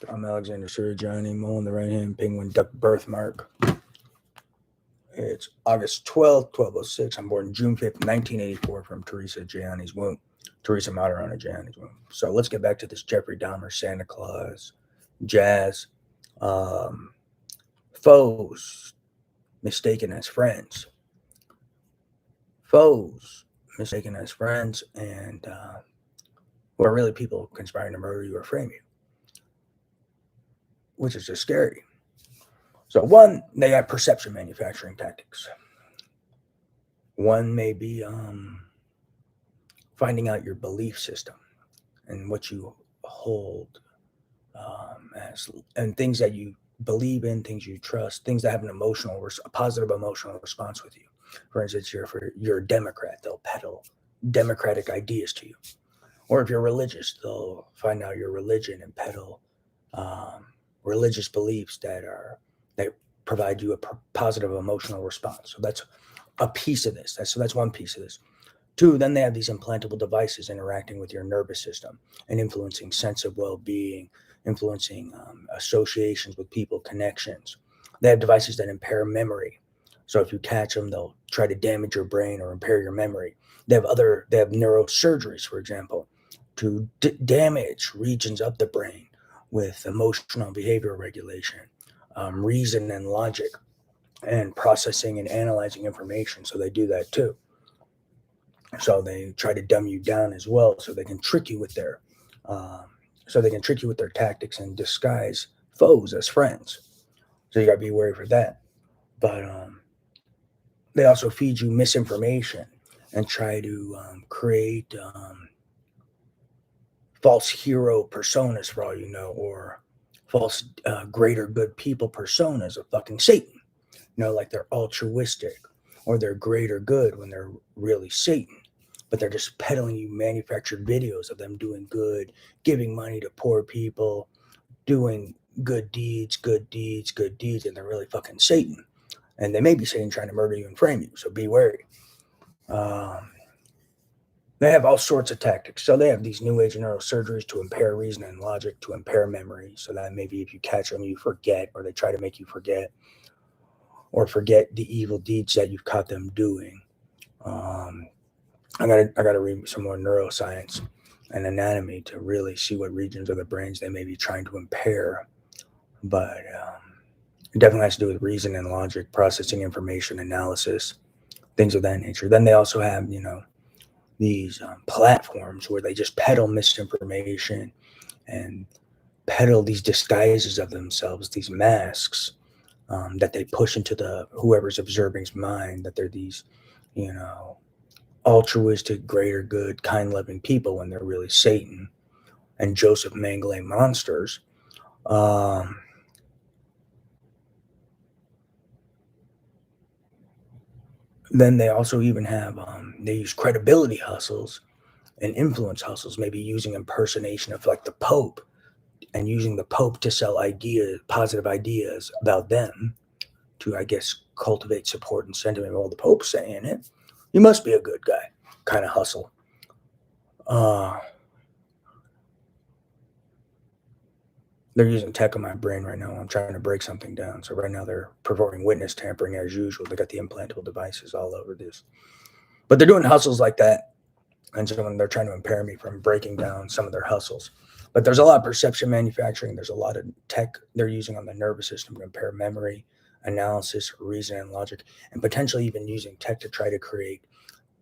I'm Alexander Sir Johnny Mole on the right hand penguin duck birthmark. It's August 12th, 1206. I'm born June 5th, 1984 from Teresa Gianni's womb. Teresa Materona Gianni's womb. So let's get back to this Jeffrey Dahmer, Santa Claus, jazz, um, foes mistaken as friends. Foes mistaken as friends and who are really people conspiring to murder you or frame you, which is just scary. So one, they have perception manufacturing tactics. One may be finding out your belief system and what you hold as, and things that you believe in, things you trust, things that have a positive emotional response with you. For instance, you're a Democrat, they'll peddle democratic ideas to you. Or if you're religious, they'll find out your religion and peddle religious beliefs that provide you a positive emotional response. So that's a piece of this. That's one piece of this. Two, then they have these implantable devices interacting with your nervous system and influencing sense of well-being, influencing associations with people, connections. They have devices that impair memory. So if you catch them, they'll try to damage your brain or impair your memory. They have neurosurgeries, for example, to damage regions of the brain with emotional and behavioral regulation, reason and logic, and processing and analyzing information. So they do that too. So they try to dumb you down as well, so they can trick you with their tactics and disguise foes as friends. So you gotta be wary for that. But they also feed you misinformation and try to create false hero personas, for all you know, or false greater good people personas of fucking Satan. Like they're altruistic or they're greater good when they're really Satan. But they're just peddling you manufactured videos of them doing good, giving money to poor people, doing good deeds, and they're really fucking Satan. And they may be Satan trying to murder you and frame you, so be wary. They have all sorts of tactics. So they have these new age neurosurgeries to impair reason and logic, to impair memory, so that maybe if you catch them, you forget, or they try to make you forget, or forget the evil deeds that you've caught them doing. I gotta read some more neuroscience and anatomy to really see what regions of the brains they may be trying to impair. But it definitely has to do with reason and logic, processing information, analysis, things of that nature. Then they also have, these platforms where they just peddle misinformation and peddle these disguises of themselves, these masks that they push into whoever's observing's mind, that they're these, altruistic, greater good, kind, loving people when they're really Satan and Joseph Mengele monsters. Then they also even have, they use credibility hustles and influence hustles, maybe using impersonation of like the Pope and using the Pope to sell positive ideas about them to, I guess, cultivate support and sentiment. Well, the Pope's saying it. You must be a good guy kind of hustle. They're using tech on my brain right now. I'm trying to break something down. So right now they're performing witness tampering as usual. They got the implantable devices all over this. But they're doing hustles like that. And so when they're trying to impair me from breaking down some of their hustles. But there's a lot of perception manufacturing. There's a lot of tech they're using on the nervous system to impair memory, analysis, reason, and logic, and potentially even using tech to try to create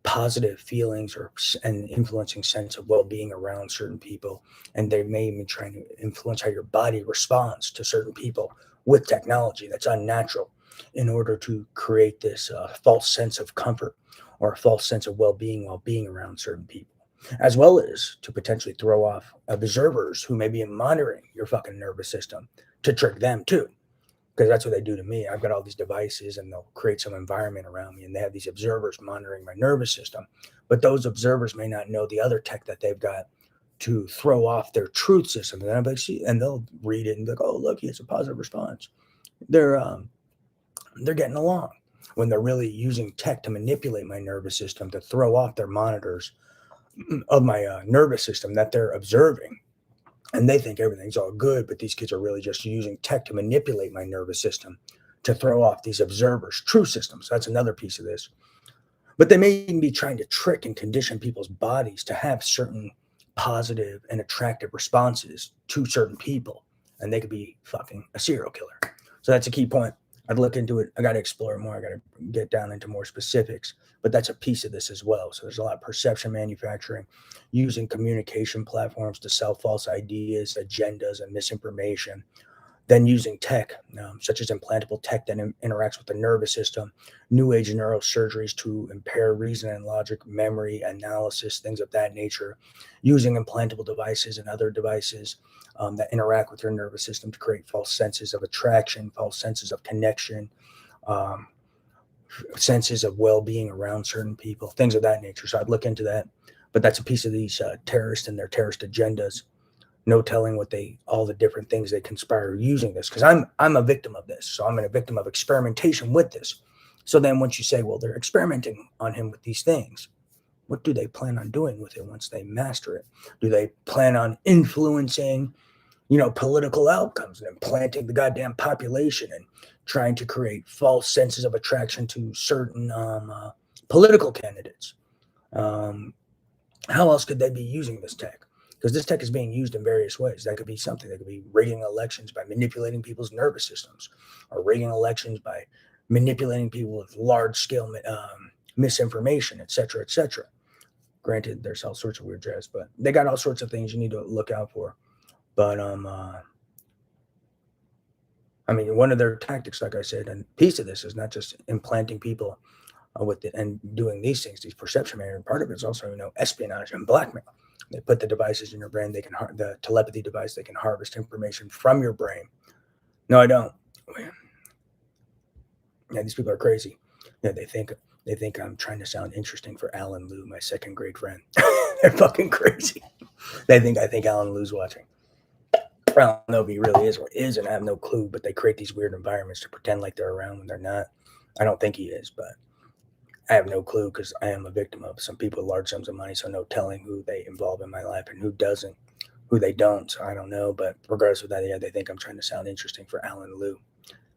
positive feelings and influencing sense of well-being around certain people. And they may even try to influence how your body responds to certain people with technology that's unnatural in order to create this false sense of comfort or a false sense of well-being while being around certain people, as well as to potentially throw off observers who may be monitoring your fucking nervous system to trick them too. Because that's what they do to me. I've got all these devices and they'll create some environment around me and they have these observers monitoring my nervous system. But those observers may not know the other tech that they've got to throw off their truth system. And they'll read it and be like, oh, look, he has a positive response. They're getting along when they're really using tech to manipulate my nervous system to throw off their monitors of my nervous system that they're observing And they think everything's all good, but these kids are really just using tech to manipulate my nervous system to throw off these observers, true systems. That's another piece of this. But they may even be trying to trick and condition people's bodies to have certain positive and attractive responses to certain people. And they could be fucking a serial killer. So that's a key point. I'd look into it. I got to explore more. I got to get down into more specifics. But that's a piece of this as well. So there's a lot of perception manufacturing, using communication platforms to sell false ideas, agendas, and misinformation. Then using tech, such as implantable tech that interacts with the nervous system, new age neurosurgeries to impair reason and logic, memory, analysis, things of that nature, using implantable devices and other devices that interact with your nervous system to create false senses of attraction, false senses of connection, um, senses of well-being around certain people, things of that nature. So I'd look into that. But that's a piece of these terrorists and their terrorist agendas. No telling what all the different things they conspire using this, because I'm a victim of this. So I'm a victim of experimentation with this. So then once you say, well, they're experimenting on him with these things, what do they plan on doing with it once they master it? Do they plan on influencing, political outcomes and implanting the goddamn population and trying to create false senses of attraction to certain political candidates? How else could they be using this tech? Because this tech is being used in various ways. That could be something. That could be rigging elections by manipulating people's nervous systems, or rigging elections by manipulating people with large-scale misinformation, et cetera, et cetera. Granted, there's all sorts of weird jazz, but they got all sorts of things you need to look out for. But one of their tactics, like I said, and a piece of this is not just implanting people with it and doing these things, these perception management. Part of it is also, espionage and blackmail. They put the devices in your brain. The telepathy device. They can harvest information from your brain. No, I don't. Yeah, these people are crazy. Yeah, they think I'm trying to sound interesting for Alan Liu, my second grade friend. They're fucking crazy. I think Alan Liu's watching. I don't know if he really is or isn't. I have no clue. But they create these weird environments to pretend like they're around when they're not. I don't think he is, but I have no clue, because I am a victim of some people with large sums of money, so no telling who they involve in my life and who doesn't, who they don't. So I don't know, but regardless of that, yeah, they think I'm trying to sound interesting for Alan Liu.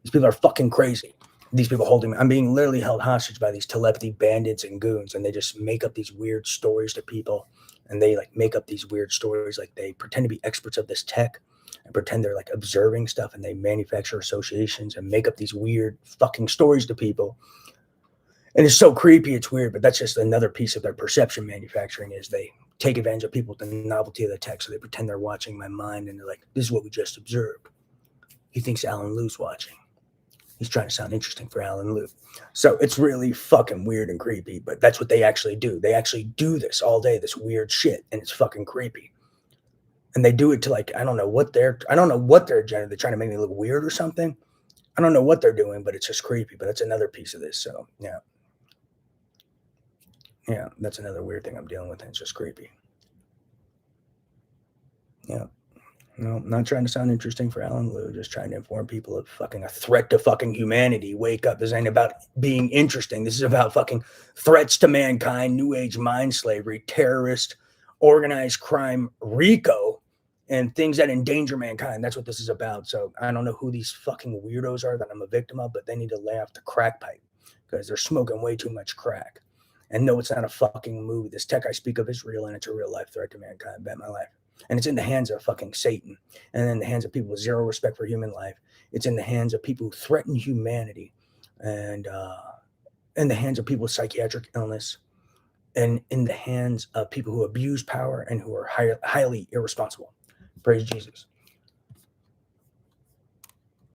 These people are fucking crazy. These people holding me. I'm being literally held hostage by these telepathy bandits and goons, and they just make up these weird stories to people, and they make up these weird stories. Like, they pretend to be experts of this tech and pretend they're observing stuff, and they manufacture associations and make up these weird fucking stories to people. And it's so creepy, it's weird, but that's just another piece of their perception manufacturing, is they take advantage of people with the novelty of the tech. So they pretend they're watching my mind, and they're like, this is what we just observed. He thinks Alan Liu's watching. He's trying to sound interesting for Alan Liu. So it's really fucking weird and creepy, but that's what they actually do. They actually do this all day, this weird shit, and it's fucking creepy. And they do it to I don't know what their agenda. They're trying to make me look weird or something. I don't know what they're doing, but it's just creepy. But that's another piece of this. So yeah. Yeah, that's another weird thing I'm dealing with, and it's just creepy. Yeah. No, not trying to sound interesting for Alan Liu, just trying to inform people of fucking a threat to fucking humanity. Wake up. This ain't about being interesting. This is about fucking threats to mankind, new age mind slavery, terrorist, organized crime, RICO, and things that endanger mankind. That's what this is about. So I don't know who these fucking weirdos are that I'm a victim of, but they need to lay off the crack pipe, because they're smoking way too much crack. And no, it's not a fucking movie. This tech I speak of is real, and it's a real life threat to mankind. Bet my life. And it's in the hands of fucking Satan, and in the hands of people with zero respect for human life. It's in the hands of people who threaten humanity, and in the hands of people with psychiatric illness, and in the hands of people who abuse power and who are highly irresponsible. Praise Jesus.